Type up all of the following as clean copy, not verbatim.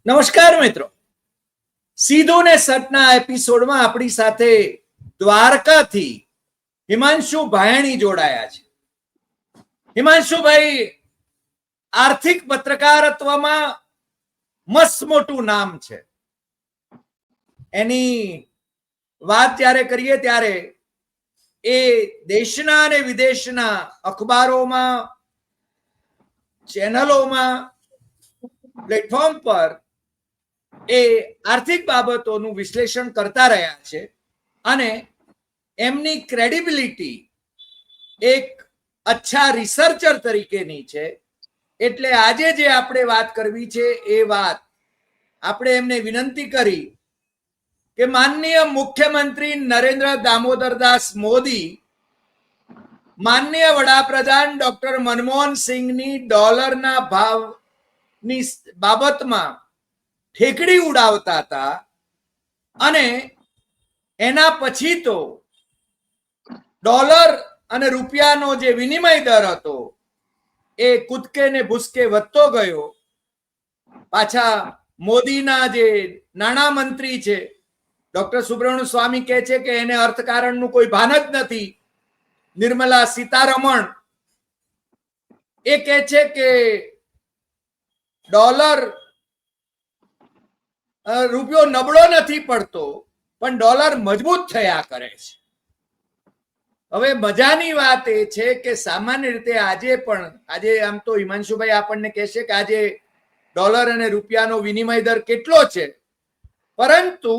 નમસ્કાર મિત્રો, સીધું ને સટના એપિસોડમાં આપણી સાથે દ્વારકાથી હિમાંશુ ભાયણી જોડાયા છે. હિમાંશુભાઈ આર્થિક પત્રકારત્વમાં મસ્ત મોટું નામ છે. એની વાત જ્યારે કરીએ ત્યારે એ દેશના અને વિદેશના અખબારોમાં, ચેનલોમાં, પ્લેટફોર્મ પર એ આર્થિક બાબતોનું વિશ્લેષણ કરતા રહ્યા છે અને એમની ક્રેડિબિલિટી એક અચ્છા રિસર્ચર તરીકેની છે. એટલે આજે જે આપણે વાત કરવી છે એ વાત આપણે એમને વિનંતી કરી કે માનનીય મુખ્યમંત્રી નરેન્દ્ર દામોદરદાસ મોદી માનનીય વડાપ્રધાન ડોક્ટર મનમોહન સિંહની ડોલરના ભાવની બાબતમાં ઠેકડી ઉડાવતા હતા અને એના પછી તો ડોલર અને રૂપિયાનો જે વિનિમય દર હતો એ કૂદકે ને ભૂસકે વધતો ગયો. પાછા મોદીના જે નાણાં મંત્રી છે ડોક્ટર સુબ્રમણ્યમ સ્વામી કહે છે કે એને અર્થકારણનું કોઈ ભાન જ નથી. નિર્મલા સીતારમણ એ કહે છે કે ડોલર રૂપિયો નબળો નથી પડતો પણ ડોલર મજબૂત થયા કરે છે. હવે મજાની વાત એ છે કે સામાન્ય રીતે આજે આમ તો હિમાંશુભાઈ આપણને કહેશે કે આજે ડોલર અને રૂપિયાનો વિનિમય દર કેટલો છે, પરંતુ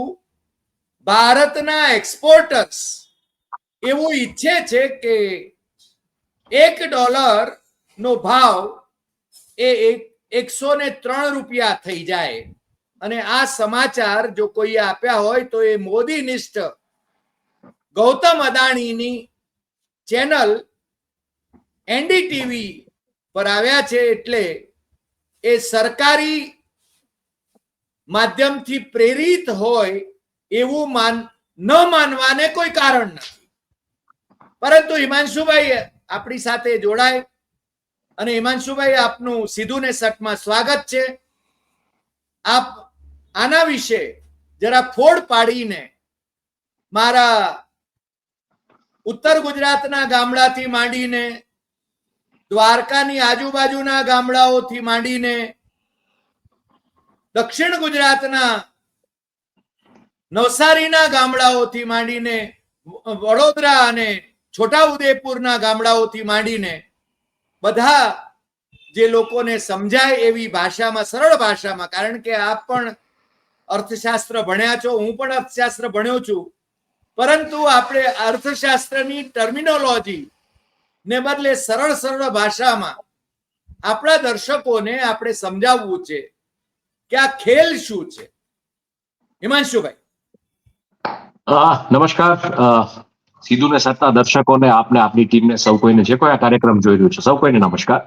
ભારતના એક્સપોર્ટર્સ એવું ઈચ્છે છે કે $1 નો ભાવ એ 103 રૂપિયા થઈ જાય. અને આ સમાચાર જો કોઈ આપ્યા હોય તો એ મોદી નિષ્ઠ ગૌતમ અદાણીની ચેનલ એનડીટીવી પર આવ્યા છે. એટલે એ સરકારી માધ્યમથી પ્રેરિત હોય એવું ન માનવાને કોઈ કારણ નથી. પરંતુ હિમાંશુભાઈ આપણી સાથે જોડાય અને હિમાંશુભાઈ આપનું સીધું ને સટમાં સ્વાગત છે. આપ આના વિશે જરા ફોડ પાડીને મારા ઉત્તર ગુજરાતના ગામડાથી માંડીને, દ્વારકાની આજુબાજુના ગામડાઓથી માંડીને, દક્ષિણ ગુજરાતના નવસારીના ગામડાઓથી માંડીને, વડોદરા અને છોટાઉદેપુરના ગામડાઓથી માંડીને બધા જે લોકોને સમજાય એવી ભાષામાં, સરળ ભાષામાં, કારણ કે આપ પણ અર્થશાસ્ત્ર ભણ્યા છો, હું પણ અર્થશાસ્ત્ર ભણ્યો છું, પરંતુ આપણે અર્થશાસ્ત્રની ટર્મિનોલોજી ને બદલે સરળ ભાષામાં આપણા દર્શકોને આપણે સમજાવવું છે કે આ ખેલ શું છે. હિમાંશુભાઈ. નમસ્કાર સીધું ને સટના દર્શકોને, આપને, આપની ટીમને, સૌ કોઈને જે કોઈ આ કાર્યક્રમ જોઈ રહ્યું છે સૌ કોઈને નમસ્કાર.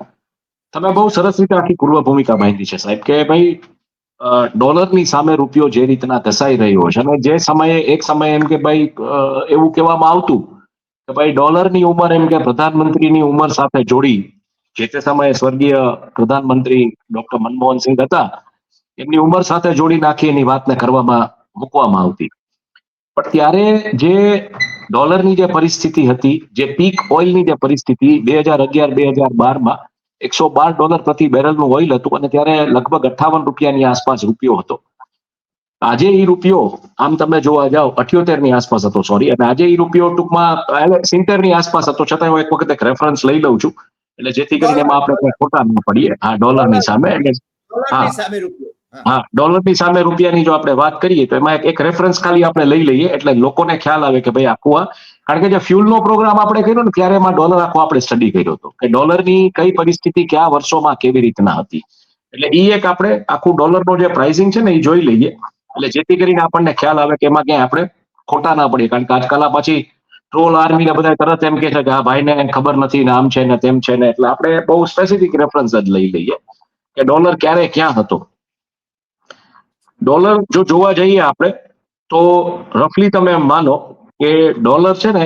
તમે બહુ સરસ રીતે આખી પૂર્વ ભૂમિકા બાંધી છે સાહેબ, કે ભાઈ ડોલરની સામે રૂપિયો જે રીતના ધસાઈ રહ્યો છે અને જે સમયે એક સમયે એમ કે ભાઈ એવું કહેવામાં આવતું કે ભાઈ ડોલરની ઉંમર એમ કે પ્રધાનમંત્રીની ઉંમર સાથે જોડી, જે તે સમયે સ્વર્ગીય પ્રધાનમંત્રી ડોક્ટર મનમોહન સિંહ હતા એમની ઉંમર સાથે જોડી નાખી એની વાતને મૂકવામાં આવતી. પણ ત્યારે જે ડોલરની જે પરિસ્થિતિ હતી, જે પીક ઓઇલની જે પરિસ્થિતિ 2011-2012માં $112 પ્રતિ બેરલનું ઓઇલ હતું અને ત્યારે લગભગ 58 રૂપિયાની આસપાસ રૂપિયો હતો. આજે એ રૂપિયો આમ તમે જોવા જાઓ 78 ની આસપાસ હતો, સોરી, અને આજે એ રૂપિયો ટૂંકમાં 70 ની આસપાસ હતો. છતાં હું એક વખત એક રેફરન્સ લઈ લઉં છું એટલે જેથી કરીને એમાં આપણે ખોટા ન પડીએ. હા, ડોલરની સામે, ડોલરની સામે રૂપિયાની જો આપણે વાત કરીએ તો એમાં એક રેફરન્સ ખાલી આપણે લઈ લઈએ એટલે લોકોને ખ્યાલ આવે કે ભાઈ આખું કારણ કે જે ફ્યુલનો પ્રોગ્રામ આપણે કર્યો ને ત્યારે એમાં ડોલર આખો આપણે સ્ટડી કર્યો હતો કે ડોલરની કઈ પરિસ્થિતિ કયા વર્ષોમાં કેવી રીતના હતી. એટલે એ એક આપણે આખું ડોલરનો જે પ્રાઇસિંગ છે ને એ જોઈ લઈએ એટલે જેથી કરીને આપણને ખ્યાલ આવે કે એમાં ક્યાંય આપણે ખોટા ના પડીએ. કારણ કે આજકાલ પછી ટ્રોલ આર્મી ને બધા તરત એમ કે છે કે આ ભાઈને ખબર નથી ને આમ છે ને તેમ છે ને, એટલે આપણે બહુ સ્પેસિફિક રેફરન્સ જ લઈ લઈએ કે ડોલર ક્યારે ક્યાં હતો. ડોલર જો જોવા જઈએ આપણે તો રફલી તમે એમ માનો કે ડોલર છે ને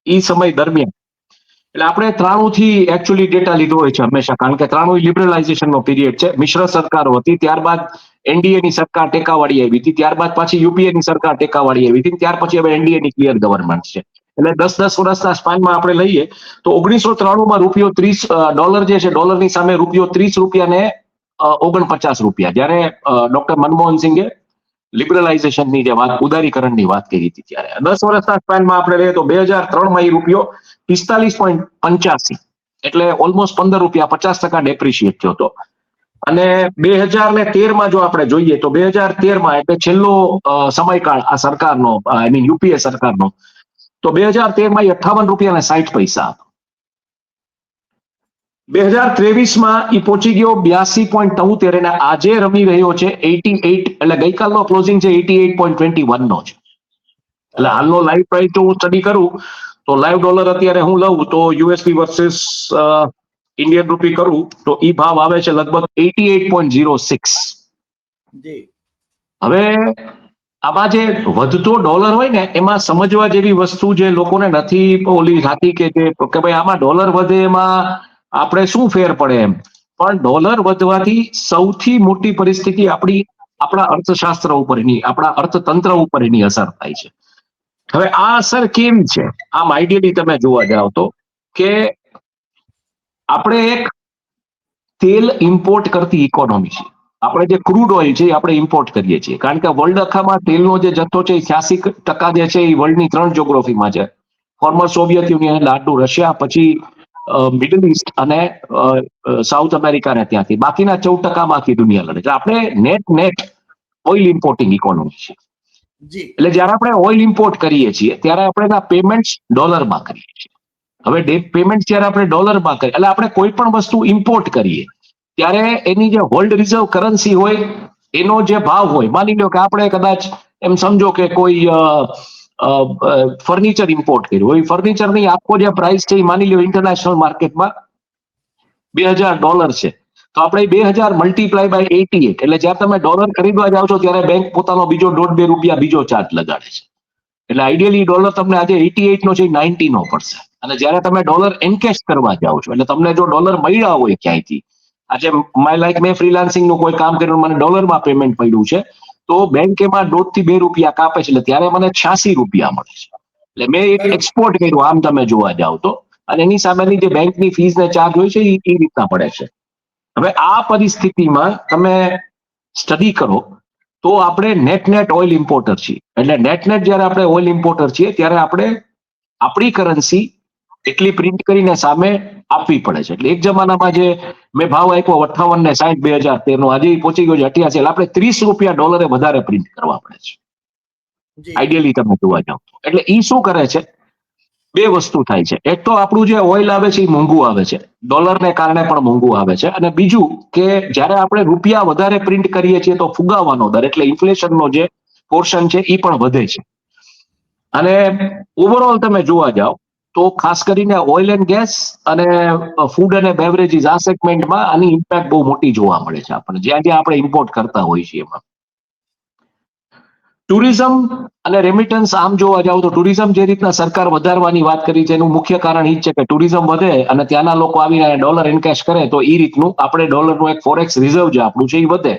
એ સમય દરમિયાન એટલે આપણે 93 થી એકચ્યુઅલી ડેટા લીધો હોય છે હંમેશા, કારણ કે 93 લિબરલાઇઝેશનનો પીરિયડ છે. મિશ્ર સરકારો હતી, ત્યારબાદ એનડીએ ની સરકાર ટેકાવાળી આવી હતી, ત્યારબાદ પાછી યુપીએ ની સરકાર ટેકાવાળી આવી હતી, ત્યાર પછી હવે એનડીએ ની ક્લિયર ગવર્નમેન્ટ છે. એટલે 10-10 વર્ષના સ્પાનમાં આપણે લઈએ તો 1993 રૂપિયો $30 જે છે, ડોલરની સામે રૂપિયો 30 રૂપિયા ને 49 રૂપિયા, જ્યારે ડોક્ટર મનમોહન સિંઘે લિબરલાઇઝેશનની જે વાત, ઉદારીકરણની વાત કરી હતી, ત્યારે 10 વર્ષના સ્પાનમાં આપણે લઈએ તો 2003 એ રૂપિયો 45.85, એટલે ઓલમોસ્ટ 15 રૂપિયા, 50% ડેપ્રિશિએટ થયો હતો. અને 2013 જો આપણે જોઈએ તો 2013 એટલે છેલ્લો સમયકાળ આ સરકારનો, આઈ મીન યુપીએ સરકારનો, તો 2013 58 રૂપિયા ને 60 પૈસા હતો. 2023 એ પહોંચી ગયો 82.73, અને આજે રમી રહ્યો છે 88, એટલે ગઈકાલનો ક્લોઝિંગ છે 88.21 નો છે. એટલે હાલનો લાઈવ પ્રાઇસ જો હું સ્ટડી કરું તો લાઈવ ડોલર અત્યારે હું લઉં તો યુએસડી વર્સિસ ઇન્ડિયન રૂપી કરું તો ઈ ભાવ આવે છે લગભગ 88.06. જી હવે આમાં જે વધતો ડોલર હોય ને, એમાં સમજવા જેવી વસ્તુ જે લોકોને નથી ઓલી થતી કે ભાઈ આમાં ડોલર વધે એમાં આપણે શું ફેર પડે એમ. પણ ડોલર વધવાથી સૌથી મોટી પરિસ્થિતિ આપણા અર્થશાસ્ત્ર ઉપર, આપણા અર્થતંત્ર ઉપર એની અસર થાય છે. હવે આ અસર કેવી છે, આમ આઈડિયલી તમે જોવા જાવ તો, કે આપણે એક તેલ ઇમ્પોર્ટ કરતી ઇકોનોમી છે. આપણે જે ક્રૂડ ઓઇલ છે એ આપણે ઇમ્પોર્ટ કરીએ છીએ, કારણ કે વર્લ્ડ આખામાં તેલનો જે જથ્થો છે એ 86% જે છે એ વર્લ્ડની 3 જ્યોગ્રાફીમાં છે. ફોર્મર સોવિયત યુનિયન એટલે આટલું રશિયા, પછી મિડલ ઈસ્ટ અને સાઉથ અમેરિકા ને ત્યાંથી, બાકીના 14% આખી દુનિયા લડે. એટલે આપણે નેટ ઓઇલ ઇમ્પોર્ટિંગ ઇકોનોમી છે. જી એટલે જયારે આપણે ઓઇલ ઇમ્પોર્ટ કરીએ છીએ ત્યારે આપણે એના પેમેન્ટ ડોલરમાં કરીએ છીએ. હવે પેમેન્ટ જયારે આપણે ડોલરમાં કરીએ, એટલે આપણે કોઈ પણ વસ્તુ ઇમ્પોર્ટ કરીએ ત્યારે એની જે વર્લ્ડ રિઝર્વ કરન્સી હોય એનો જે ભાવ હોય, માની લો કે આપણે કદાચ એમ સમજો કે કોઈ ફર્નિચર ઇમ્પોર્ટ કર્યું હોય, ફર્નિચરની આખો જે પ્રાઇસ છે એ માની લો ઇન્ટરનેશનલ માર્કેટમાં $2000 છે, તો આપણે 2000 મલ્ટીપ્લાય બાય 88, એટલે જ્યારે તમે ડોલર ખરીદવા જાઓ છો ત્યારે બેંક પોતાનો બીજો 1.5-2 રૂપિયા બીજો ચાર્જ લગાડે છે. એટલે આઈડિયલી ડોલર તમને આજે 88 નો છે, 90 નો પડશે. અને જ્યારે તમે ડોલર એનકેશ કરવા જાઓ છો, એટલે તમને જો ડોલર મળ્યા હોય ક્યાંયથી, આજે મેં ફ્રીલાન્સિંગ નું કોઈ કામ કર્યું, મને ડોલરમાં પેમેન્ટ પડ્યું છે, તો બેંક એમાં 1.5-2 રૂપિયા કાપે છે, એટલે ત્યારે મને 86 રૂપિયા મળે છે. એટલે મેં એક એક્સપોર્ટ કર્યું આમ તમે જોવા જાવ તો, અને એની સામેની જે બેંકની ફીસ ને ચાર્જ હોય છે એ રીતના પડે છે. હવે આ પરિસ્થિતિમાં તમે સ્ટડી કરો તો આપણે નેટ ઓઇલ ઇમ્પોર્ટર છીએ. એટલે નેટ જયારે આપણે ઓઇલ ઇમ્પોર્ટર છીએ ત્યારે આપણે આપણી કરન્સી એટલી પ્રિન્ટ કરીને સામે આપવી પડે છે. એટલે એક જમાનામાં જે મેં ભાવ આપ્યો 58 ને 60 2013 નો, આજે પહોંચી ગયો છે 88, એટલે આપણે 30 રૂપિયા ડોલરે વધારે પ્રિન્ટ કરવા પડે છે આઈડિયલી તમે જોવા જાવ તો. એટલે ઈ શું કરે છે, બે વસ્તુ થાય છે. એક તો આપણું જે ઓઇલ આવે છે એ મોંઘું આવે છે, ડોલરને કારણે પણ મોંઘું આવે છે. અને બીજું કે જ્યારે આપણે રૂપિયા વધારે પ્રિન્ટ કરીએ છીએ તો ફુગાવાનો દર, એટલે ઇન્ફ્લેશનનો જે પોર્શન છે એ પણ વધે છે. અને ઓવરઓલ તમે જોવા જાવ તો ખાસ કરીને ઓઇલ એન્ડ ગેસ અને ફૂડ અને બેવરેજીસ આ સેગમેન્ટમાં આની ઇમ્પેક્ટ બહુ મોટી જોવા મળે છે આપણને, જ્યાં જ્યાં આપણે ઇમ્પોર્ટ કરતા હોઈએ છીએ એમાં. ટુરિઝમ અને રેમિટન્સ આમ જોવા જાવ તો ટુરિઝમ જે રીતના સરકાર વધારવાની વાત કરી છે એનું મુખ્ય કારણ એ જ છે કે ટુરિઝમ વધે અને ત્યાંના લોકો આવીને ડોલર એનકેશ કરે તો એ રીતનું આપણે ડોલરનું એક ફોરેક્સ રિઝર્વ જે આપણું છે એ વધે.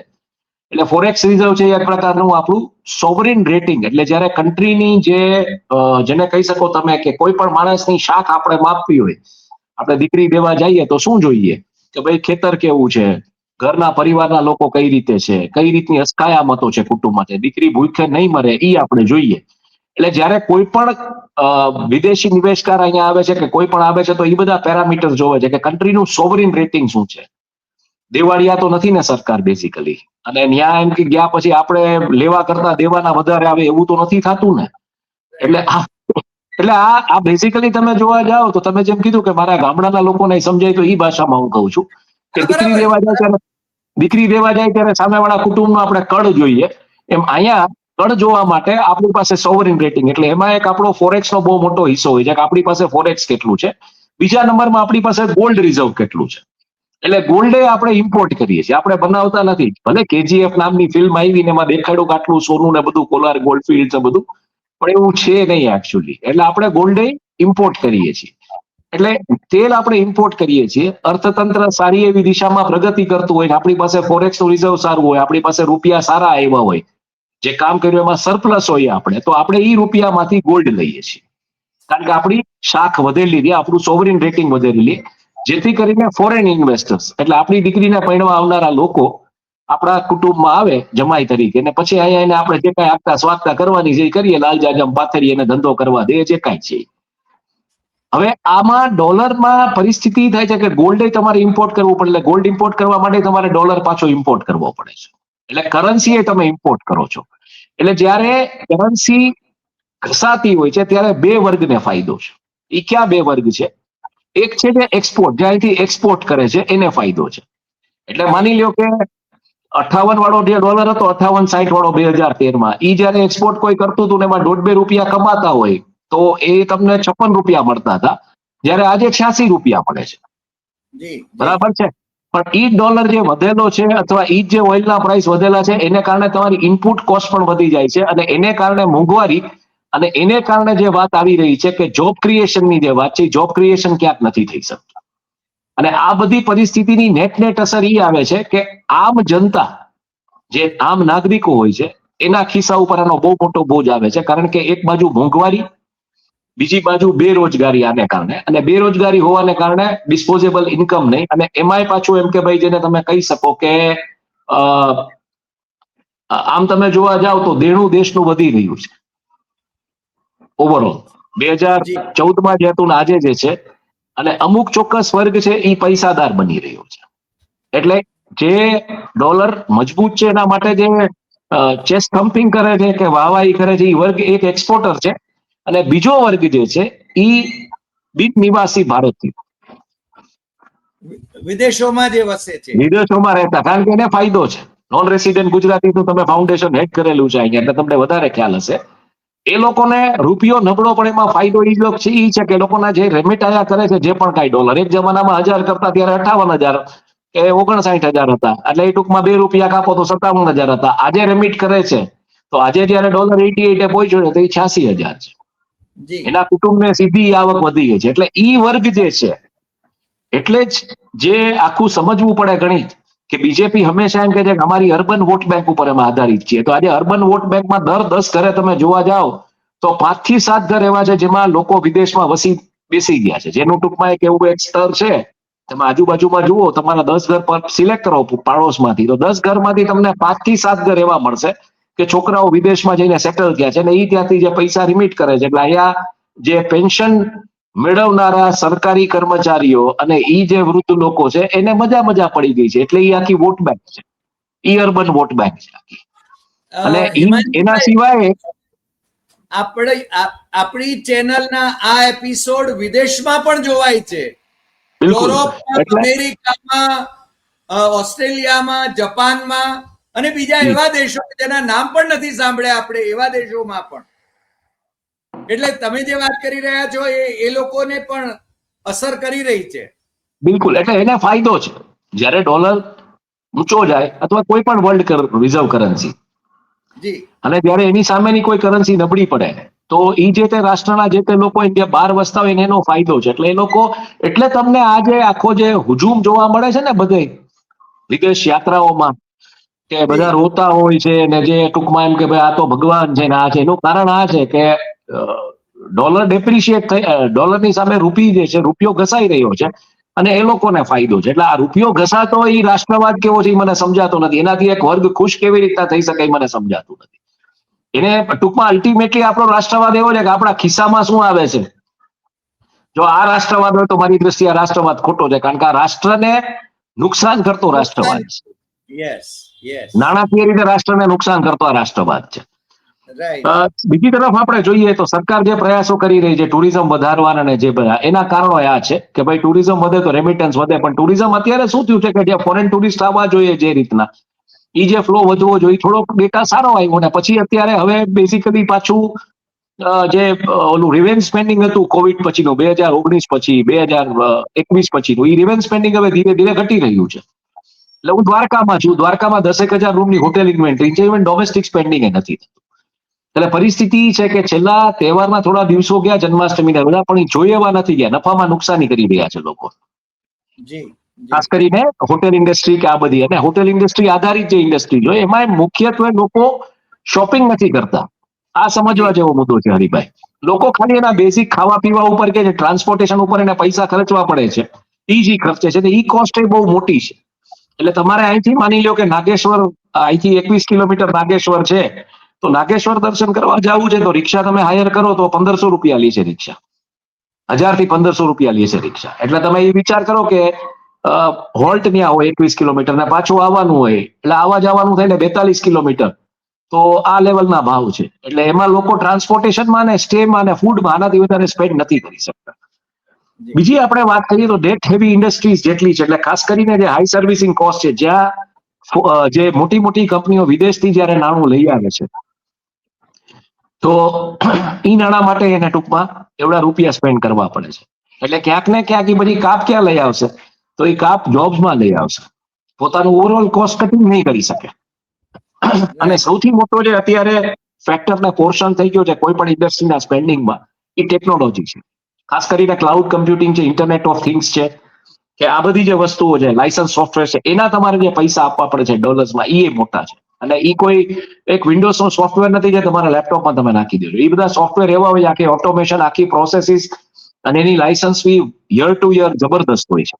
એટલે ફોરેક્સ રિઝર્વ છે એક પ્રકારનું આપણું સોવરિન રેટિંગ, એટલે જ્યારે કન્ટ્રીની જેને કહી શકો તમે કે કોઈ પણ માણસની શાખ આપણે માપવી હોય, આપણે દીકરી દેવા જઈએ તો શું જોઈએ કે ભાઈ ખેતર કેવું છે, ઘરના પરિવારના લોકો કઈ રીતે છે, કઈ રીતની અસ્કયામતો છે કુટુંબમાં, દીકરી ભૂખે નહીં મરે એ આપણે જોઈએ. એટલે જ્યારે કોઈ પણ વિદેશી નિવેશકાર અહીંયા આવે છે કે કોઈ પણ આવે છે તો એ બધા પેરામીટર જોવે છે કે કન્ટ્રીનું સોવરિન રેટિંગ શું છે. દેવાળિયા તો નથી ને સરકાર બેઝિકલી, અને ન્યા એમ કે ગયા પછી આપણે લેવા કરતા દેવાના વધારે આવે એવું તો નથી થતું ને. એટલે આ બેઝિકલી તમે જોવા જાઓ તો તમે જેમ કીધું કે મારા ગામડાના લોકોને સમજાય તો એ ભાષામાં હું કહું છું કે દીકરી દેવા જાય ત્યારે સામેવાળા કુટુંબમાં આપણે કડ જોઈએ, એમ અહીંયા કડ જોવા માટે આપણી પાસે સોવરિન રેટિંગ, એટલે એમાં એક આપણો ફોરેક્સનો બહુ મોટો હિસ્સો હોય છે કે આપણી પાસે ફોરેક્સ કેટલું છે. બીજા નંબરમાં આપણી પાસે ગોલ્ડ રિઝર્વ કેટલું છે. એટલે ગોલ્ડ આપણે ઇમ્પોર્ટ કરીએ છીએ, આપણે બનાવતા નથી. ભલે KGF નામની ફિલ્મ આવી ને એમાં દેખાડ્યું કે આટલું સોનું ને બધું, કોલાર ગોલ્ડ ફિલ્ડ છે બધું, પણ એવું છે નહીં એકચ્યુઅલી. એટલે આપણે ગોલ્ડ ઇમ્પોર્ટ કરીએ છીએ. એટલે તેલ આપણે ઇમ્પોર્ટ કરીએ છીએ, અર્થતંત્ર સારી એવી દિશામાં પ્રગતિ કરતું હોય, આપણી પાસે ફોરેક્સ રિઝર્વ સારું હોય, આપણી પાસે રૂપિયા સારા આવ્યા હોય, જે કામ કર્યું એમાં સરપ્લસ હોય આપણે, તો આપણે એ રૂપિયામાંથી ગોલ્ડ લઈએ છીએ, કારણ કે આપણી શાખ વધેલી રહે, આપણું સોવરિન રેટિંગ વધેલી રહે, જેથી કરીને ફોરેન ઇન્વેસ્ટર્સ એટલે આપણી દીકરીને પરણવા આવનારા લોકો આપણા કુટુંબમાં આવે જમાઈ તરીકે, ને પછી અહીંયા એને આપણે જે કાંઈ આગતા સ્વાગતા કરવાની છે એ કરીએ, લાલ જાજમ પાથરી એને ધંધો કરવા દે, જે કાંઈ છે. હવે આમાં ડોલરમાં પરિસ્થિતિ થાય છે કે ગોલ્ડ તમારે ઇમ્પોર્ટ કરવું પડે, એટલે ગોલ્ડ ઇમ્પોર્ટ કરવા માટે તમારે ડોલર પાછો ઇમ્પોર્ટ કરવો પડે છે, એટલે કરન્સી એ તમે ઇમ્પોર્ટ કરો છો. એટલે જ્યારે કરન્સી ઘસાતી હોય છે ત્યારે બે વર્ગને ફાયદો છે. એ ક્યાં બે વર્ગ છે? એક છે જે એક્સપોર્ટ, જે અહીંથી એક્સપોર્ટ કરે છે એને ફાયદો છે. એટલે માની લ્યો કે 58 વાળો જે ડોલર હતો, 58-60 વાળો 2013માં, ઈ જયારે એક્સપોર્ટ કોઈ કરતું હતું ને એમાં 1.5-2 રૂપિયા કમાતા હોય તો એ તમને 56 રૂપિયા મળતા હતા, જ્યારે આજે 86 રૂપિયા મળે છે. બરાબર છે. પણ ઈ ડોલર જે વધેલો છે અથવા ઈ જે ઓઇલના પ્રાઇસ વધેલા છે એને કારણે તમારી ઇનપુટ કોસ્ટ પણ વધી જાય છે, અને એને કારણે મોંઘવારી, અને એને કારણે જે વાત આવી રહી છે કે જોબ ક્રિએશનની જે વાત છે, જોબ ક્રિએશન ક્યાંક નથી થઈ શકતું. અને આ બધી પરિસ્થિતિની નેટ અસર ઈ આવે છે કે આમ જનતા, જે આમ નાગરિકો હોય છે, એના ખિસ્સા ઉપર આનો બહુ મોટો બોજ આવે છે, કારણ કે એક બાજુ મોંઘવારી, બીજી બાજુ બેરોજગારી આને કારણે, અને બેરોજગારી હોવાને કારણે ડિસ્પોઝેબલ ઇન્કમ નહીં, અને એમાંય પાછું એમ કે ભાઈ જેને તમે કહી શકો કે આમ તમે જોવા જાવ તો દેણું દેશનું વધી રહ્યું છે ઓવરઓલ. 2014માં જે હતું ને આજે જે છે, અને અમુક ચોક્કસ વર્ગ છે એ પૈસાદાર બની રહ્યો છે. એટલે જે ડોલર મજબૂત છે એના માટે જે ચેસ્ટ થમ્પિંગ કરે છે કે વાહવાહી કરે છે, એ વર્ગ એક એક્સપોર્ટર છે, અને બીજો વર્ગ જે છે એ બિન નિવાસી ભારતીય, વિદેશોમાં જે વસે છે, વિદેશોમાં રહેતા, કારણ કે એને ફાયદો છે. નોન રેસિડેન્ટ ગુજરાતીનું તમે ફાઉન્ડેશન હેડ કરેલું છે અહીંયા, એટલે તમને વધારે ખ્યાલ હશે. એ લોકોને રૂપિયો નબળો પણ એમાં ફાયદો એ છે કે લોકોના જે રેમિટ આયા કરે છે, જે પણ કાંઈ ડોલર, એક જમાનામાં 1000 કરતા ત્યારે 58,000 કે 59,000 હતા, એટલે એ ટૂંકમાં 2 રૂપિયા કાપો તો 57,000 હતા. આજે રેમિટ કરે છે તો આજે જયારે ડોલર 88 પહોંચ્યો તો એ 86,000 છે. એના કુટુંબને સીધી આવક વધી ગઈ છે. એટલે ઈ વર્ગ જે છે, એટલે જ જે આખું સમજવું પડે ગણિત, કે બીજેપી હંમેશા એમ કહે છે કે અમારી અર્બન વોટ બેંક ઉપર અમે આધારિત છીએ. તો આજે અર્બન વોટ બેંકમાં દર 10 ઘરે તમે જોવા જાઓ તો 5 થી 7 ઘર એવા છે જેમાં લોકો વિદેશમાં બેસી ગયા છે, જેનું ટૂંકમાં એક એવું એક સ્તર છે. તમે આજુબાજુમાં જુઓ, તમારા 10 ઘર પર સિલેક્ટ કરો પાડોશમાંથી, તો 10 ઘરમાંથી તમને 5 થી 7 ઘર એવા મળશે કે છોકરાઓ વિદેશમાં જઈને સેટલ થયા છે, અને એ ત્યાંથી જે પૈસા રિમિટ કરે છે. એટલે અહીંયા જે પેન્શન મેળવનારા સરકારી કર્મચારીઓ અને ઈ જે વૃદ્ધ લોકો છે એને મજા પડી ગઈ છે, એટલે એ આખી વોટ બેંક છે, ઈ અર્બન વોટ બેંક છે આખી. અને એના સિવાય આપણી ચેનલના આ એપિસોડ વિદેશમાં પણ જોવાય છે, યુરોપમાં, અમેરિકામાં, ઓસ્ટ્રેલિયામાં, જાપાનમાં અને બીજા એવા દેશો જેના નામ પણ નથી સાંભળ્યા આપણે, એવા દેશોમાં પણ. એટલે તમે જે વાત કરી રહ્યા છો એ લોકોને પણ અસર કરી રહી છે. બિલકુલ, એટલે એને ફાયદો છે જ્યારે ડોલર ઊંચો જાય અથવા કોઈ પણ વર્લ્ડ રિઝર્વ કરન્સી, અને જ્યારે એની સામેની કોઈ કરન્સી નબળી પડે તો એ જે તે રાષ્ટ્રના જે તે લોકો ઇન્ડિયા બહાર વસતા હોય એનો ફાયદો છે. એટલે એ લોકો, એટલે તમને આ જે આખો જે હુજુમ જોવા મળે છે ને બધે વિદેશ યાત્રાઓમાં, કે બધા રોતા હોય છે ને જે ટૂંકમાં એમ કે ભાઈ આ તો ભગવાન છે ને આ છે, એનું કારણ આ છે કે ડોલર ડેપ્રિશિએટ થઈ, ડોલરની સામે રૂપિયો જે છે, રૂપિયો ઘસાઈ રહ્યો છે, અને એ લોકોને ફાયદો છે. એટલે આ રૂપિયો ઘસાતો એ રાષ્ટ્રવાદ કેવો છે એ મને સમજાતો નથી, એનાથી એક વર્ગ ખુશ કેવી રીતના થઈ શકે એ મને સમજાતું નથી. એને ટૂંકમાં અલ્ટિમેટલી આપણો રાષ્ટ્રવાદ એવો છે કે આપણા ખિસ્સામાં શું આવે છે. જો આ રાષ્ટ્રવાદ હોય તો મારી દ્રષ્ટિએ આ રાષ્ટ્રવાદ ખોટો છે, કારણ કે આ રાષ્ટ્રને નુકસાન કરતો રાષ્ટ્રવાદ છે. નાણાકીય રીતે રાષ્ટ્રને નુકસાન કરતો આ રાષ્ટ્રવાદ છે. બીજી તરફ આપણે જોઈએ તો સરકાર જે પ્રયાસો કરી રહી છે ટુરિઝમ વધારવાના ને જે બધા, એના કારણો આ છે કે ભાઈ ટુરિઝમ વધે તો રેમિટન્સ વધે, પણ ટુરિઝમ અત્યારે શું થયું છે કે જે ફોરેન ટુરિસ્ટ આવવા જોઈએ જે રીતના, એ જે ફ્લો વધવો જોઈએ, થોડોક ડેટા સારો આવ્યો ને પછી અત્યારે હવે બેઝિકલી પાછું જે ઓલું રિવેન્જ સ્પેન્ડિંગ હતું કોવિડ પછીનું, 2019 પછી 2021 પછીનું, એ રિવેન્જ સ્પેન્ડિંગ હવે ધીરે ધીરે ઘટી રહ્યું છે. એટલે હું દ્વારકામાં છું, દ્વારકામાં 10,000 રૂમની હોટેલ ઇન્વેન્ટરી છે, ઇવન ડોમેસ્ટિક સ્પેન્ડિંગ એ નથી. એટલે પરિસ્થિતિ ઈ છે કે છેલ્લા તહેવારના થોડા દિવસો ગયા જન્માષ્ટમીના બધા, પણ ઈ જોઈ એવા નથી ગયા. નફામાં નુકસાની કરી રહ્યા છે લોકો, જી ખાસ કરીને હોટેલ ઇન્ડસ્ટ્રી કે આ બધી. અને હોટેલ ઇન્ડસ્ટ્રી આધારિત જે ઇન્ડસ્ટ્રી હોય એમાં મુખ્યત્વે લોકો શોપિંગ નથી કરતા. આ સમજવા જેવો મુદ્દો છે હરિભાઈ. લોકો ખાલી એના બેઝિક ખાવા પીવા ઉપર કે ટ્રાન્સપોર્ટેશન ઉપર એને પૈસા ખર્ચવા પડે છે, ઈ જ ખર્ચે છે. ઈ કોસ્ટ એ બહુ મોટી છે. એટલે તમારે અહીંથી માની લો કે નાગેશ્વર, અહીંથી 21 કિલોમીટર નાગેશ્વર છે, તો નાગેશ્વર દર્શન કરવા જવું છે તો રિક્ષા તમે હાયર કરો તો 1500 રૂપિયા લે છે રિક્ષા. 1000 થી 1500 રૂપિયા લે છે રિક્ષા. એટલે તમે એ વિચાર કરો કે હોલ્ટ ત્યાં હોય 21 કિલોમીટર ને પાછું આવવાનું હોય, એટલે આવા જવાનું થાય ને 42 કિલોમીટર. તો આ લેવલના ભાવ છે. એટલે એમાં લોકો ટ્રાન્સપોર્ટેશનમાં ને સ્ટેમાં ને ફૂડમાં આનાથી વધારે સ્પેન્ડ નથી કરી શકતા. બીજી આપણે વાત કરીએ તો ડેટ હેવી ઇન્ડસ્ટ્રીઝ જેટલી છે, એટલે ખાસ કરીને જે હાઈ સર્વિસિંગ કોસ્ટ છે, જ્યાં જે મોટી મોટી કંપનીઓ વિદેશથી જયારે નાણું લઈ આવે છે, તો ઈ નાણાં માટે એને ટૂંકમાં એવડા રૂપિયા સ્પેન્ડ કરવા પડે છે. એટલે ક્યાંક ને ક્યાંક એ બધી કાપ ક્યાં લઈ આવશે, તો એ કાપ જોબ્સમાં લઈ આવશે. પોતાનું ઓવરઓલ કોસ્ટ કટિંગ નહીં કરી શકે. અને સૌથી મોટો જે અત્યારે ફેક્ટર ને પોર્શન થઈ ગયો છે કોઈ પણ ઇન્ડસ્ટ્રીના સ્પેન્ડિંગમાં, એ ટેકનોલોજી છે. ખાસ કરીને ક્લાઉડ કમ્પ્યુટિંગ છે, ઇન્ટરનેટ ઓફ થિંગ્સ છે, કે આ બધી જે વસ્તુઓ છે, લાયસન્સ સોફ્ટવેર છે, એના તમારે જે પૈસા આપવા પડે છે ડોલર્સમાં, એ મોટા છે. અને એ કોઈ એક વિન્ડોઝ નો સોફ્ટવેર નથી જે તમારા લેપટોપમાં તમે નાખી દેજો. એ બધા સોફ્ટવેર એવા હોય, આખી ઓટોમેશન, આખી પ્રોસેસીસ, અને એની licence fee year to year જબરદસ્ત હોય છે.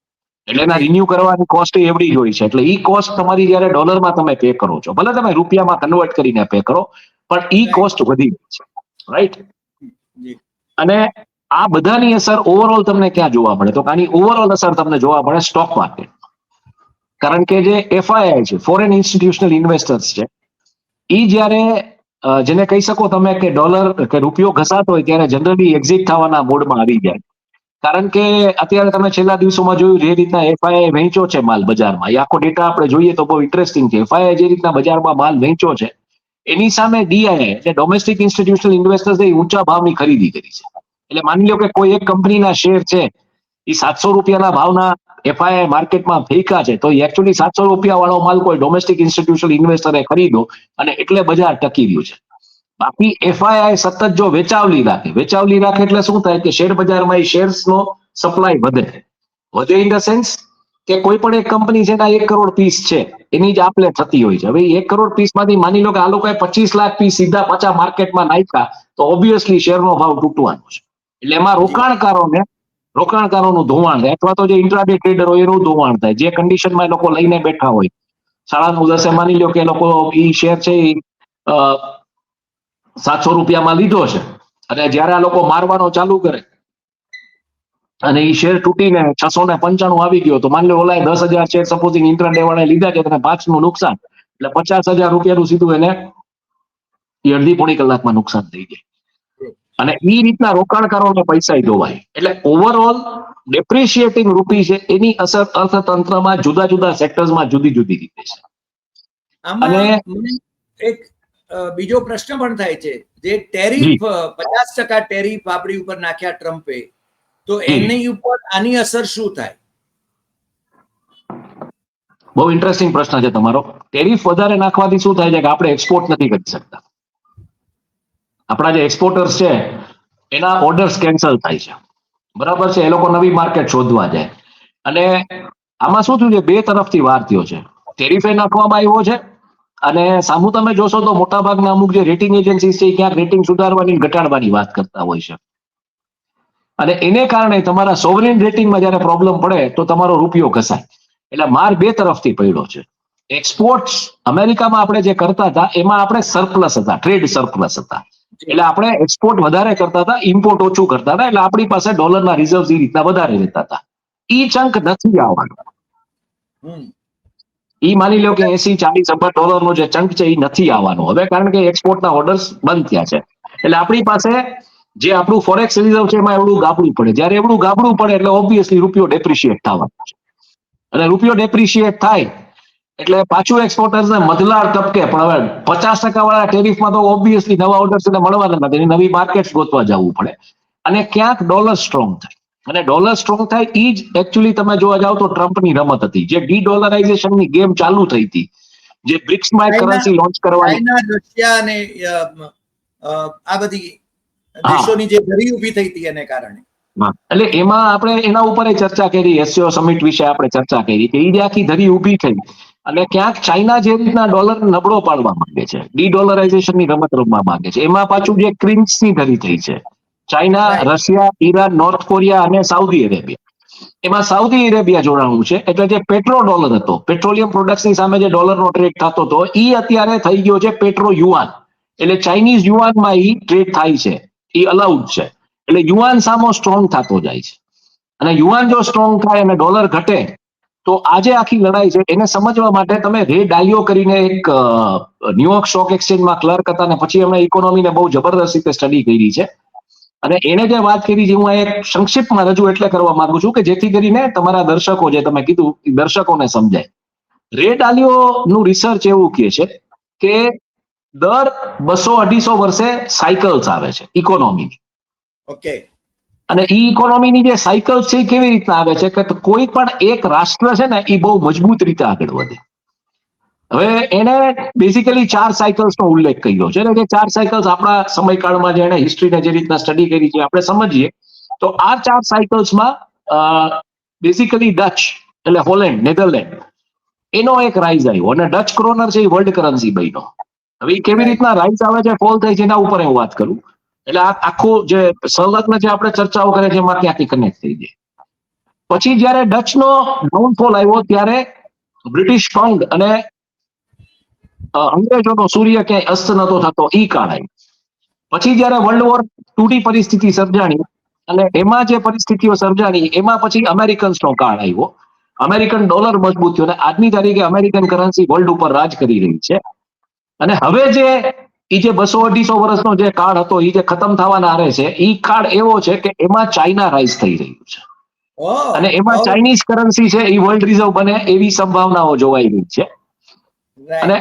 એટલે એના રિન્યુ કરવાની કોસ્ટ એવડી જ હોય છે. એટલે ઈ કોસ્ટ તમારી જયારે ડોલરમાં તમે પે કરો છો, ભલે તમે રૂપિયામાં કન્વર્ટ કરીને પે કરો, પણ ઈ કોસ્ટ વધી ગઈ છે. રાઈટ? અને આ બધાની અસર ઓવરઓલ તમને ક્યાં જોવા મળે, તો આની ઓવરઓલ અસર તમને જોવા મળે સ્ટોક માર્કેટ. કારણ કે જે FII છે, ફોરેન ઇન્સ્ટિટ્યુશનલ ઇન્વેસ્ટર્સ છે, ઈ જયારે જેને કહી શકો તમે કે ડોલર કે રૂપિયો ઘસાતો હોય ત્યારે જનરલી એક્ઝિટ થવાના મોડમાં આવી જાય. કારણ કે અત્યારે તમે છેલ્લા દિવસોમાં જોયું જે રીતના FII વેચ્યો છે માલ બજારમાં, એ આખો ડેટા આપણે જોઈએ તો બહુ ઇન્ટરેસ્ટિંગ છે. FII જે રીતના બજારમાં માલ વેચ્યો છે, એની સામે DII એટલે ડોમેસ્ટિક ઇન્સ્ટિટ્યુશનલ ઇન્વેસ્ટર્સ એ ઊંચા ભાવની ખરીદી કરી છે. એટલે માની લો કે કોઈ એક કંપનીના શેર છે, એ 700 રૂપિયાના ભાવના FII માર્કેટમાં ફેંકા છે, તો એકચ્યુઅલી 700 રૂપિયા વાળો માલ કોઈ ડોમેસ્ટિક ઇન્સ્ટિટ્યુશનલ ઇન્વેસ્ટરે ખરીદો, અને એટલે બજાર ટકી રહ્યું છે. બાકી FII સતત જો વેચાવલી રાખે એટલે શું થાય કે શેર બજારમાં એ શેર્સનો સપ્લાય વધે ઇન ધ સેન્સ કે કોઈ પણ એક કંપની છે, 1 કરોડ પીસ છે, એની જ આપલે થતી હોય છે. હવે 1 કરોડ પીસમાંથી માની લો કે આ લોકોએ 25 લાખ પીસ સીધા પાછા માર્કેટમાં નાખ્યા, તો ઓબ્વિયસલી શેરનો ભાવ તૂટવાનો છે. એટલે એમાં રોકાણકારોનું ધોવાણ થાય, અથવા તો જે ઇન્ટ્રાડે ટ્રેડર હોય એનું ધોવાણ થાય. જે કન્ડિશનમાં એ લોકો લઈને બેઠા હોય, 9:30 માની લો કે એ લોકો ઈ શેર છે 700 રૂપિયામાં લીધો છે, અને જયારે આ લોકો મારવાનો ચાલુ કરે અને ઈ શેર તૂટીને 695 આવી ગયો, તો માની લો ઓલા 10,000 શેર સપોઝિંગ ઇન્ટ્રાડે વાળા લીધા છે, અને 5 નું નુકસાન, એટલે 50,000 રૂપિયાનું સીધું એને અડધી પોણી કલાકમાં નુકસાન થઈ જાય. અને ઈ રીતના રોકાણકારોને પૈસા ધોવાય. એટલે ઓવરઓલ ડેપ્રિશિએટિંગ રૂપી છે, એની અસર અર્થતંત્રમાં જુદા જુદા સેક્ટર્સમાં જુદી જુદી રીતે છે. આમાં મને એક બીજો પ્રશ્ન પણ થાય છે, જે ટેરિફ 50% ટેરિફ આપણી ઉપર નાખ્યા ટ્રમ્પે, તો એની ઉપર આની અસર શું થાય? બહુ ઇન્ટરેસ્ટિંગ પ્રશ્ન છે તમારો. ટેરિફ વધારે નાખવાથી શું થાય છે કે આપણે એક્સપોર્ટ નથી કરી શકતા. આપણા જે એક્સપોર્ટર્સ છે એના ઓર્ડર્સ કેન્સલ થાય છે, બરાબર છે. એ લોકો નવી માર્કેટ શોધવા જાય. અને આમાં શું થયું છે, બે તરફથી વાર થયો છે. ટેરિફ નાખવામાં આવ્યો છે, અને સામું તમે જોશો તો મોટાભાગના અમુક જે રેટિંગ એજન્સી છે, ક્યાંક રેટિંગ સુધારવાની ઘટાડવાની વાત કરતા હોય છે. અને એને કારણે તમારા સોવરેન રેટિંગમાં જયારે પ્રોબ્લેમ પડે તો તમારો રૂપિયો ઘસાય. એટલે માર બે તરફથી પડ્યો છે. એક્સપોર્ટ્સ અમેરિકામાં આપણે જે કરતા હતા એમાં આપણે સરપ્લસ હતા, ટ્રેડ સરપ્લસ હતા. એટલે આપણે એક્સપોર્ટ વધારે કરતા હતા, ઇમ્પોર્ટ ઓછું કરતા હતા. એટલે આપણી પાસે ડોલરના રિઝર્વ એ રીતના વધારે રહેતા હતા. ઈ ચંક નથી આવવાનો. ઈ માની લો કે 80-40 અબજ ડોલરનો જે ચંક છે એ નથી આવવાનો હવે, કારણ કે એક્સપોર્ટના ઓર્ડર્સ બંધ થયા છે. એટલે આપણી પાસે જે આપણું ફોરેક્સ રિઝર્વ છે એમાં એવડું ગાબડું પડે. જયારે એવડું ગાબડું પડે એટલે ઓબ્વિયસલી રૂપિયો ડેપ્રિશિએટ થવાનો છે. અને રૂપિયો ડેપ્રિશિએટ થાય એટલે પાછું એક્સપોર્ટર્સને મધલાર ટપકે. પણ હવે 50% વાળા ટેરિફમાં તો ઓબ્વિયસલી નવા ઓર્ડર્સ એને મળવાના નથી, એની નવી માર્કેટ ગોતવા જવું પડે. અને ક્યાંક ડોલર સ્ટ્રોંગ થાય, અને ડોલર સ્ટ્રોંગ થાય એ જ એકચ્યુઅલી તમે જોવા જાવ તો ટ્રમ્પની રમત હતી. જે ડી-ડોલરાઇઝેશનની ગેમ ચાલુ થઈ હતી, જે બ્રિક્સમાં એક કરન્સી લોન્ચ કરવાની, ચાઇના, રશિયા અને આ બધી દેશોની જે ધરી ઊભી થઈ હતી એને કારણે. એટલે એમાં આપણે એના ઉપર ચર્ચા કરી, એસસીઓ સમિટ વિશે આપણે ચર્ચા કરી કે એ આખી ધરી ઊભી થઈ અને ક્યાંક ચાઇના જે રીતના ડોલર નબળો પાડવા માંગે છે, ડી-ડોલરાઇઝેશનની રમત રમવા માંગે છે, એમાં પાછું જે ક્રિમ્સની ધરી થઈ છે, China, Russia, Iran, north Korea અને સાઉદી અરેબિયા. એમાં સાઉદી અરેબિયા જોડાણું છે. એટલે જે પેટ્રો ડોલર હતો, પેટ્રોલિયમ પ્રોડક્ટ્સની સામે જે ડોલરનો ટ્રેડ થતો હતો, એ અત્યારે થઈ ગયો છે પેટ્રો યુઆન. એટલે ચાઇનીઝ યુઆનમાં એ ટ્રેડ થાય છે, એ અલાઉડ છે. એટલે યુઆન સામો સ્ટ્રોંગ થતો જાય છે. અને યુઆન જો સ્ટ્રોંગ થાય અને ડોલર ઘટે તો આજે આખી લડાઈ છે એને સમજવા માટે તમે રે ડાલિયો કરીને એક ન્યુયોર્ક સ્ટોક એક્સચેન્જમાં ક્લર્ક હતા અને પછી એમણે ઇકોનોમીને બહુ જબરદસ્ત રીતે સ્ટડી કરી છે. અને એને જે વાત કરી છે હું એક સંક્ષિપ્તમાં રજૂ એટલે કરવા માંગુ છું કે જેથી કરીને તમારા દર્શકો, જે તમે કીધું, દર્શકોને સમજાય. રે ડાલિયો નું રિસર્ચ એવું કહે છે કે દર 200-250 વર્ષે સાયકલ્સ આવે છે ઇકોનોમીની. ઓકે. અને ઈ ઇકોનોમીની જે સાયકલ્સ છે એ કેવી રીતના આવે છે કે કોઈ પણ એક રાષ્ટ્ર છે ને એ બહુ મજબૂત રીતે આગળ વધે. હવે એને બેઝિકલી 4 સાયકલ્સનો ઉલ્લેખ કર્યો છે. એટલે કે 4 સાયકલ્સ આપણા સમયકાળમાં જેને હિસ્ટ્રીને જે રીતના સ્ટડી કરી છે આપણે સમજીએ તો આ 4 સાયકલ્સમાં બેઝિકલી ડચ એટલે હોલેન્ડ, નેધરલેન્ડ, એનો એક રાઇઝ આવ્યો અને ડચ ક્રોનર છે એ વર્લ્ડ કરન્સી બન્યો. હવે એ કેવી રીતના રાઇઝ આવે છે, ફોલ થાય છે, એના ઉપર હું વાત કરું. એટલે આ આખું જે સંલગ્ન જે આપણે ચર્ચાઓ કરે છે એમાં ત્યાંથી કનેક્ટ થઈ જાય. પછી જયારે ડચનો ડાઉનફોલ આવ્યો ત્યારે બ્રિટિશ પાઉન્ડ અને અંગ્રેજોનો સૂર્ય ક્યાંય અસ્ત નતો થતો ઈ કાળ આવ્યો. પછી જયારે વર્લ્ડ વોર 2 પરિસ્થિતિ સર્જાણી અને એમાં જે પરિસ્થિતિઓ સર્જાણી એમાં પછી અમેરિકન્સનો કાળ આવ્યો. અમેરિકન ડોલર મજબૂત થયો અને આજની તારીખે અમેરિકન કરન્સી વર્લ્ડ ઉપર રાજ કરી રહી છે. અને હવે જે 200-250 વર્ષનો જે કાળ હતો એ જે ખતમ થવાના આરે છે, એ કાળ એવો છે કે એમાં ચાઇના રાઇઝ થઈ રહ્યું છે. અને એમાં ચાઇનીઝ કરન્સી છે એ વર્લ્ડ રિઝર્વ બને એવી સંભાવનાઓ જોવાઈ રહી છે. અને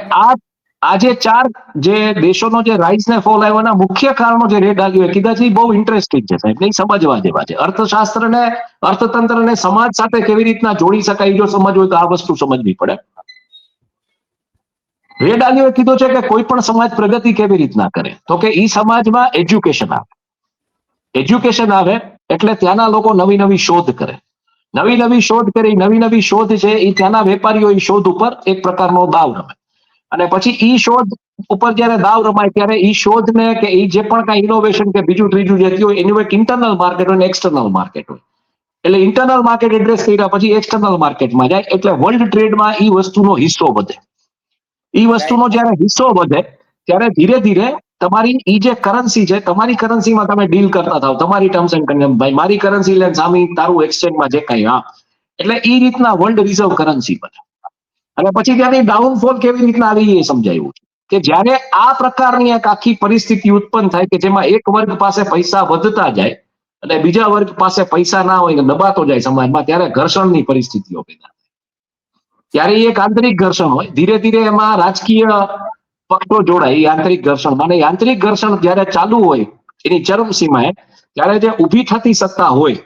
આ જે 4 જે દેશોનો જે રાઇઝ ને ફોલ આવ્યાના મુખ્ય કારણો જે રેડ આવ્યો કીધા છે એ બહુ ઇન્ટરેસ્ટિંગ છે સાહેબ, નહીં સમજવા જેવા છે. અર્થશાસ્ત્રને, અર્થતંત્રને સમાજ સાથે કેવી રીતના જોડી શકાય જો સમજવું હોય તો આ વસ્તુ સમજવી પડે. રે ડાલિયોએ કીધું છે કે કોઈ પણ સમાજ પ્રગતિ કેવી રીતના કરે તો કે ઈ સમાજમાં એજ્યુકેશન આવે. એજ્યુકેશન આવે એટલે ત્યાંના લોકો નવી નવી શોધ કરે. નવી નવી શોધ કરી, નવી નવી શોધ છે એ ત્યાંના વેપારીઓ એ શોધ ઉપર એક પ્રકારનો દાવ રમે. અને પછી ઈ શોધ ઉપર જયારે દાવ રમાય ત્યારે ઈ શોધને કે ઈ જે પણ કાંઈ ઇનોવેશન કે બીજું ત્રીજું જે થયું એનું એક ઇન્ટરનલ માર્કેટ હોય ને એક્સટર્નલ માર્કેટ હોય. એટલે ઇન્ટરનલ માર્કેટ એડ્રેસ કર્યા પછી એક્સટર્નલ માર્કેટમાં જાય એટલે વર્લ્ડ ટ્રેડમાં ઈ વસ્તુનો હિસ્સો વધે. ઈ વસ્તુનો જયારે હિસ્સો વધે ત્યારે ધીરે ધીરે તમારી ઈ જે કરન્સી છે, તમારી કરન્સીમાં તમે ડીલ કરતા થાવ, તમારી ટર્મ્સ એન્ડ કન્ડિશન, ભાઈ મારી કરન્સી લે સામી તારું એક્સચેન્જમાં જે કાંઈ, હા, એટલે ઈ રીતના વર્લ્ડ રિઝર્વ કરન્સી બને. અને પછી ત્યાંની ડાઉનફોલ કેવી રીતના આવી એ સમજાયું કે જ્યારે આ પ્રકારની એક આખી પરિસ્થિતિ ઉત્પન્ન થાય કે જેમાં એક વર્ગ પાસે પૈસા વધતા જાય અને બીજા વર્ગ પાસે પૈસા ના હોય દબાતો જાય સમાજમાં, ત્યારે ઘર્ષણની પરિસ્થિતિઓ પેદા થાય. ત્યારે એક આંતરિક ઘર્ષણ હોય, ધીરે ધીરે એમાં રાજકીય પક્ષો જોડાય. એ આંતરિક ઘર્ષણ અને આંતરિક ઘર્ષણ જયારે ચાલુ હોય એની ચરમસીમાએ ત્યારે જે ઊભી થતી સત્તા હોય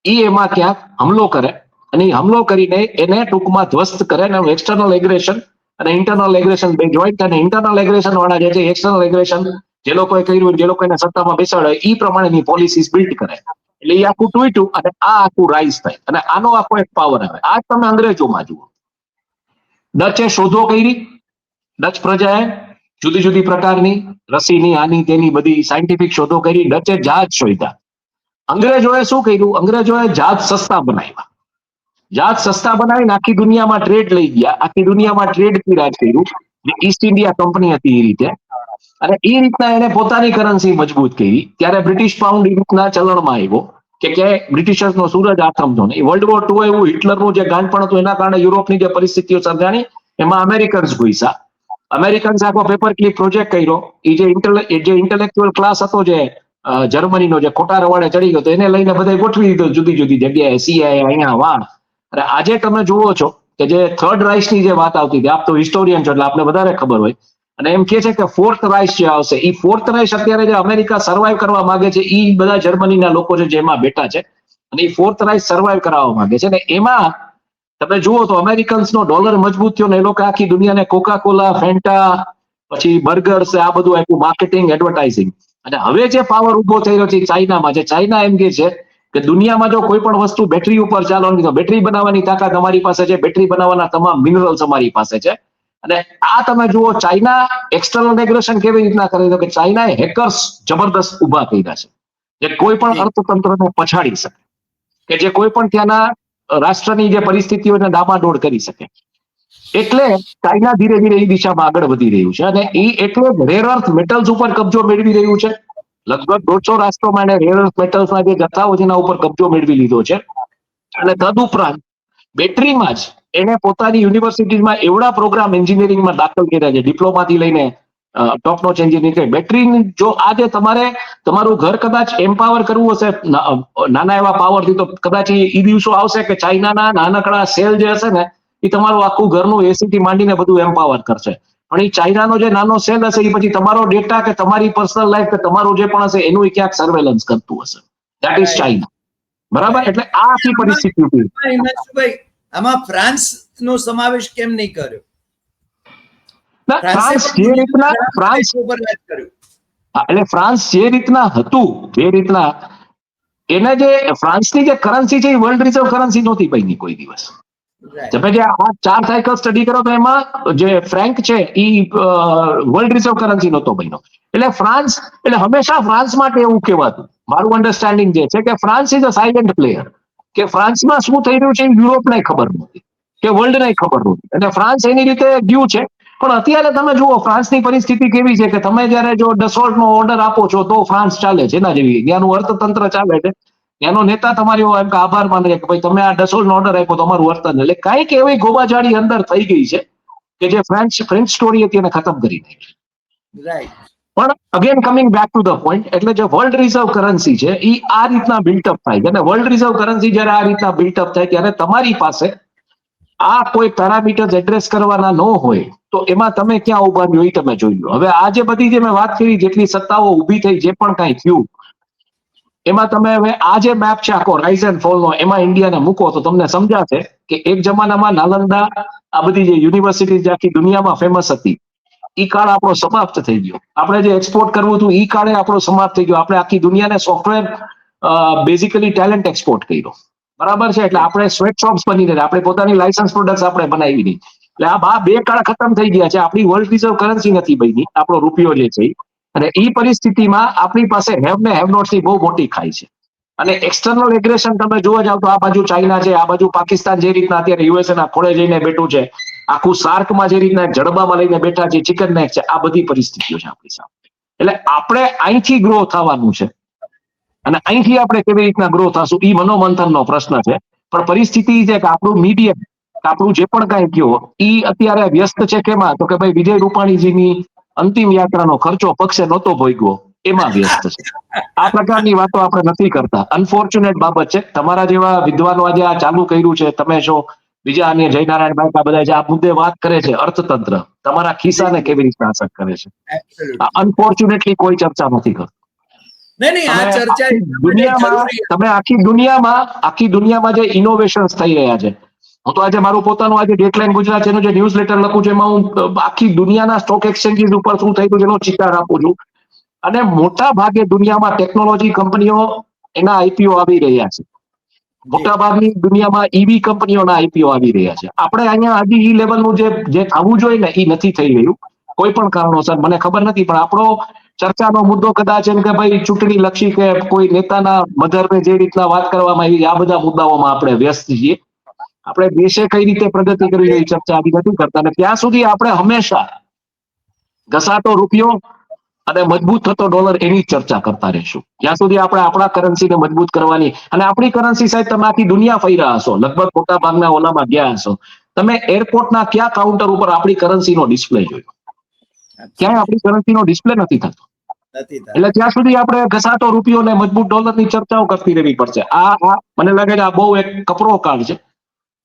એ એમાં ક્યાંક હમલો કરે અને હમલો કરીને એને ટૂંકમાં ધ્વસ્ત કરે અને એક્સટર્નલ એગ્રેશન અને ઇન્ટરનલ એગ્રેશન બે જોઈન્ટ અને ઇન્ટરનલ એગ્રેશન વાળા જે છે એક્સટર્નલ એગ્રેશન જે લોકોએ કર્યું, જે લોકો એને સત્તામાં બેસાડે એ પ્રમાણેની પોલિસીસ બિલ્ડ કરે. એટલે એ આખું તૂટ્યું અને આ આખું રાઈઝ થાય અને આનો આખો એક પાવર આવે. આ તમે અંગ્રેજોમાં જુઓ. ડચે શોધો કરી, ડચ પ્રજાએ જુદી જુદી પ્રકારની રસીની, આની તેની બધી સાયન્ટિફિક શોધો કરી. ડચે જહાજ શોધ્યા. અંગ્રેજોએ શું કર્યું? અંગ્રેજોએ જહાજ સસ્તા બનાવ્યા. જહાજ સસ્તા બનાવીને આખી દુનિયામાં ટ્રેડ લઈ ગયા. આખી દુનિયામાં ટ્રેડથી રાજ કર્યું. જે ઈસ્ટ ઇન્ડિયા કંપની હતી એ રીતે. અને એ રીતના એને પોતાની કરન્સી મજબૂત કરી. ત્યારે બ્રિટિશ પાઉન્ડ એ રીતના ચલણમાં આવ્યો કે ક્યાંય બ્રિટિશર્સનો સૂરજ આથમતો નહીં. વર્લ્ડ વોર 2 એવું હિટલરનું જે ગાંડપણ હતું એના કારણે યુરોપની જે પરિસ્થિતિઓ સર્જાણી એમાં અમેરિકન્સ ઘૂસ્યા. અમેરિકન્સ આખો પેપર ક્લિપ પ્રોજેક્ટ કર્યો. એ જે ઇન્ટેલેક્ચ્યુઅલ ક્લાસ હતો જે જર્મનીનો જે ખોટા રવાડે ચડી ગયો એને લઈને બધા ગોઠવી દીધો જુદી જુદી જગ્યાએ, સીઆઈએ અહીંયા વાહ. અને આજે તમે જુઓ છો કે જે થર્ડ રાઇશની જે વાત આવતી હતી, આપ તો હિસ્ટોરિયન છો એટલે આપણે વધારે ખબર હોય, અને એમ કે છે કે ફોર્થ રાઇશ જે આવશે એ ફોર્થ રાઇશ અત્યારે જે અમેરિકા સર્વાઈવ કરવા માંગે છે એ બધા જર્મનીના લોકો છે જેમાં બેઠા છે અને એ ફોર્થ રાઇશ સર્વાઈવ કરાવવા માંગે છે. અને એમાં તમે જુઓ તો અમેરિકન્સનો ડોલર મજબૂત થયો ને એ લોકો આખી દુનિયાને કોકા કોલા, ફેન્ટા, પછી બર્ગર્સ, આ બધું આપ્યું, માર્કેટિંગ, એડવર્ટાઇઝિંગ. અને હવે જે પાવર ઉભો થઈ રહ્યો છે ચાઇનામાં, જે ચાઇના એમ કે છે કે દુનિયામાં જો કોઈ પણ વસ્તુ બેટરી ઉપર ચાલવાની, તો બેટરી બનાવવાની તાકાત અમારી પાસે છે, બેટરી બનાવવાના તમામ મિનરલ્સ અમારી પાસે છે. અને આ તમે જુઓ, ચાઇના એક્સટર્નલ એગ્રેશન કેવી રીતના કરે છે કે ચાઇનાએ હેકર્સ જબરદસ્ત ઉભા કર્યા છે, જે કોઈ પણ અર્થતંત્રને પછાડી શકે, કે જે કોઈ પણ ત્યાંના રાષ્ટ્રની જે પરિસ્થિતિઓને ડામાડોળ કરી શકે. એટલે ચાઇના ધીરે ધીરે એ દિશામાં આગળ વધી રહ્યું છે, અને એ એટલે રેર અર્થ મેટલ્સ ઉપર કબજો મેળવી રહ્યું છે. લગભગ 150 રાષ્ટ્રોમાં એને રેર અર્થ મેટલ્સના જે જથ્થાઓ છે એના ઉપર કબજો મેળવી લીધો છે. અને તદુપરાંત બેટરીમાં જ એને પોતાની યુનિવર્સિટીમાં એવડા પ્રોગ્રામ એન્જિનિયરિંગમાં દાખલ કર્યા છે, ડિપ્લોમાથી લઈને ટોપ નોચ એન્જિનિયરિંગ. બેટરી જો આજે તમારું ઘર કદાચ એમ્પાવર કરવું હશે નાના એવા પાવરથી, તો કદાચ એ દિવસો આવશે કે ચાઇનાના નાનકડા સેલ જે હશે ને એ તમારું આખું ઘરનું એસી થી માંડીને બધું એમ્પાવર કરશે. પણ એ ચાઇનાનો જે નાનો સેલ હશે એ પછી તમારો ડેટા કે તમારી પર્સનલ લાઈફ કે તમારું જે પણ હશે એનું ક્યાંક સર્વેલન્સ કરતું હશે. That is China. બરાબર? એટલે આ આખી પરિસ્થિતિ હતી. હિમાંશુભાઈ, આમાં ફ્રાન્સ નો સમાવેશ કેમ નહીં કર્યો? ફ્રાન્સ જે રીતના એટલે ફ્રાન્સ જે રીતના હતું, જે રીતના એને જે ફ્રાન્સની જે કરન્સી છે એ વર્લ્ડ રિઝર્વ કરન્સી નહોતી બની કોઈ દિવસ. તમે જે આ 4 સાયકલ સ્ટડી કરો તો એમાં જે ફ્રેન્ક છે એ વર્લ્ડ રિઝર્વ કરન્સી નહોતો બન્યો. એટલે ફ્રાન્સ, એટલે હંમેશા ફ્રાન્સ માટે એવું કહેવાતું, મારું અન્ડરસ્ટેન્ડિંગ જે છે કે France is a silent player, કે ફ્રાન્સમાં શું થઈ રહ્યું છે એ યુરોપને ખબર નહોતી, કે વર્લ્ડને ખબર નહોતી. એટલે ફ્રાન્સ એની રીતે ગયું છે. પણ અત્યારે તમે જુઓ ફ્રાન્સની પરિસ્થિતિ કેવી છે કે તમે જયારે જો ડસોલ્ટનો ઓર્ડર આપો છો તો ફ્રાન્સ ચાલે છે, એના જેવી ત્યાંનું અર્થતંત્ર ચાલે છે. ત્યાંનો નેતા તમારી એમ કે આભાર માને કે ભાઈ તમે આ ડસોલ્ટનો ઓર્ડર આપ્યો તો અમારું વર્તન, એટલે કાંઈક એવી ગોબાજાડી અંદર થઈ ગઈ છે કે જે ફ્રેન્ચ સ્ટોરી હતી એને ખતમ કરી નાખી. રાઈટ. પણ again coming back to the point, એટલે જે વર્લ્ડ રિઝર્વ કરન્સી છે એ આ રીતના બિલ્ટઅપ થાય છે. અને વર્લ્ડ રિઝર્વ કરન્સી જયારે આ રીતના બિલ્ટઅપ થાય ત્યારે તમારી પાસે આ કોઈ પેરામીટર્સ એડ્રેસ કરવાના ન હોય તો એમાં તમે ક્યાં ઉભા રહ્યો એ તમે જોઈ લો. હવે આ જે બધી જે મેં વાત કરી, જેટલી સત્તાઓ ઊભી થઈ, જે પણ કાંઈ થયું, એમાં તમે હવે આ જે મેપ છે આખો રાઇઝ એન્ડ ફોલનો, એમાં ઇન્ડિયાને મૂકો તો તમને સમજાશે કે એક જમાનામાં નાલંદા, આ બધી જે યુનિવર્સિટી જે આખી દુનિયામાં ફેમસ હતી, ઈ કાળ આપણો સમાપ્ત થઈ ગયો. આપણે જે એક્સપોર્ટ કરવું હતું ઈ કાળે આપણો સમાપ્ત થઈ ગયો. આપણે આખી દુનિયાને સોફ્ટવેર બેઝિકલી ટેલેન્ટ એક્સપોર્ટ કર્યો. બરાબર છે? એટલે આપણે સ્વેટ શોપ્સ બની રહ્યા, આપણે પોતાની લાયસન્સ પ્રોડક્ટ્સ આપણે બનાવી નહીં. એટલે આ 2 કાળ ખતમ થઈ ગયા છે. આપણી વર્લ્ડ રિઝર્વ કરન્સી નથી બની, આપણો રૂપિયો જે છે. અને એ પરિસ્થિતિમાં આપણી પાસે હેવ ને હેવ નોટ્સની બહુ મોટી ખાઈ છે. અને એક્સટર્નલ એગ્રેશન તમે જોવા જાવ તો આ બાજુ ચાઇના છે, આ બાજુ પાકિસ્તાન જે રીતના અત્યારે યુએસએના ખોળે જઈને બેઠું છે, આખું સાર્કમાં જે રીતના જડબામાં લઈને બેઠા છે, ચિકન નેક છે, આ બધી પરિસ્થિતિઓ છે આપણી સામે. એટલે આપણે અહીંથી ગ્રો થવાનું છે, અને અહીંથી આપણે કેવી રીતના ગ્રો થશું એ મનોમંથનનો પ્રશ્ન છે. પણ પરિસ્થિતિ છે કે આપણું મીડિયમ, આપણું જે પણ કાંઈ કયો એ અત્યારે વ્યસ્ત છે કેમાં, તો કે ભાઈ વિજય રૂપાણીજીની અંતિમ યાત્રાનો ખર્ચો પક્ષે નહોતો ભોગવ્યો એમાં વ્યસ્ત છે. આ પ્રકારની વાતો આપણે નથી કરતા. અનફોર્ચ્યુનેટ બાબત છે. તમારા જેવા વિદ્વાનો આજે આ ચાલુ કર્યું છે, તમે છો, બીજા અન્ય જયનારાયણ બાપા બધા જે આ મુદ્દે વાત કરે છે, અર્થતંત્ર તમારા ખિસ્સાને કેવી રીતના અસર કરે છે, અનફોર્ચ્યુનેટલી કોઈ ચર્ચા નથી કરતું. તમે આખી દુનિયામાં જે ઇનોવેશન્સ થઈ રહ્યા છે, હું તો આજે મારું પોતાનું આજે ડેટલાઇન ગુજરાત એનું જે ન્યૂઝલેટર લખું છું એમાં હું આખી દુનિયાના સ્ટોક એક્સચેન્જીસ ઉપર શું થઈ રહ્યું છે એનો ચિતાર આપું છું. અને મોટા ભાગે દુનિયામાં ટેકનોલોજી કંપનીઓ એના આઈપીઓ આવી રહ્યા છે. મોટા ભાગની દુનિયામાં ઈવી કંપનીઓના આઈપીઓ આવી રહ્યા છે. આપણે અહીંયા હજી ઈ લેવલનું જે થવું જોઈએ ને એ નથી થઈ રહ્યું કોઈ પણ કારણોસર. મને ખબર નથી, પણ આપણો ચર્ચાનો મુદ્દો કદાચ એમ કે ભાઈ ચૂંટણી લક્ષી કે કોઈ નેતાના મધરને જે રીતના વાત કરવામાં આવી, આ બધા મુદ્દાઓમાં આપણે વ્યસ્ત છીએ. આપણે દેશે કઈ રીતે પ્રગતિ કરવી એ ચર્ચા આવી નથી કરતા. અને ત્યાં સુધી આપણે હંમેશા ઘસાતો રૂપિયો અને મજબૂત થતો ડોલર એની ચર્ચા કરતા રહીશું. ત્યાં સુધી આપણે આપણા કરન્સીને મજબૂત કરવાની. અને આપણી કરન્સી સાહેબ તમે આખી દુનિયા ફરી રહ્યા હશો, લગભગ મોટા ભાગના ઓલામાં ગયા હશો, તમે એરપોર્ટના કયા કાઉન્ટર ઉપર આપણી કરન્સીનો ડિસ્પ્લે જોયો? ક્યાંય આપણી કરન્સીનો ડિસ્પ્લે નથી થતો. એટલે ત્યાં સુધી આપણે ઘસાતો રૂપિયો ને મજબૂત ડોલરની ચર્ચાઓ કરતી રહેવી પડશે. આ મને લાગે છે આ બહુ એક કપરો કાળ છે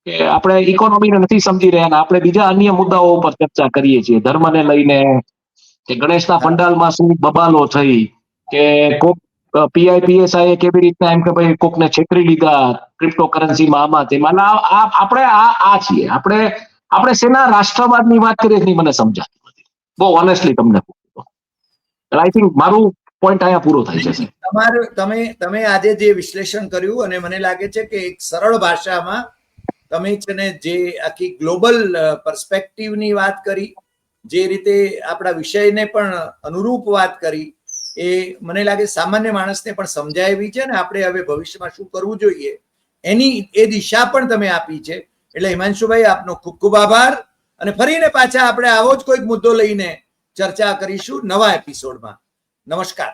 કે આપણે ઇકોનોમીને નથી સમજી રહ્યા અને આપણે બીજા અન્ય મુદ્દાઓ ઉપર ચર્ચા કરીએ છીએ, ધર્મને લઈને, કે ગણેશના પંડાલમાં શું બબાલો થઈ, કે કોક પીઆઈપીએસઆઈ કેવી રીતના એમ કે ભાઈ કોકને છેતરી લીધા ક્રિપ્ટો કરન્સીમાં, આમાં તેમાં. આપણે આ છીએ, આપણે શેના રાષ્ટ્રવાદની વાત કરીએ છીએ મને સમજાતું નથી. બહુ ઓનેસ્ટલી તમને આઈ થિંક મારું પોઈન્ટ અહીંયા પૂરો થાય છે સાહેબ. તમે આજે જે વિશ્લેષણ કર્યું અને મને લાગે છે કે એક સરળ ભાષામાં તમે છે ને જે આખી ગ્લોબલ પર્સપેક્ટિવની વાત કરી, જે રીતે આપણા વિષયને પણ અનુરૂપ વાત કરી, એ મને લાગે સામાન્ય માણસને પણ સમજાવી છે ને આપણે હવે ભવિષ્યમાં શું કરવું જોઈએ એની એ દિશા પણ તમે આપી છે. એટલે હિમાંશુભાઈ આપનો ખૂબ ખૂબ આભાર અને ફરીને પાછા આપણે આવો જ કોઈક મુદ્દો લઈને ચર્ચા કરીશું નવા એપિસોડમાં. નમસ્કાર.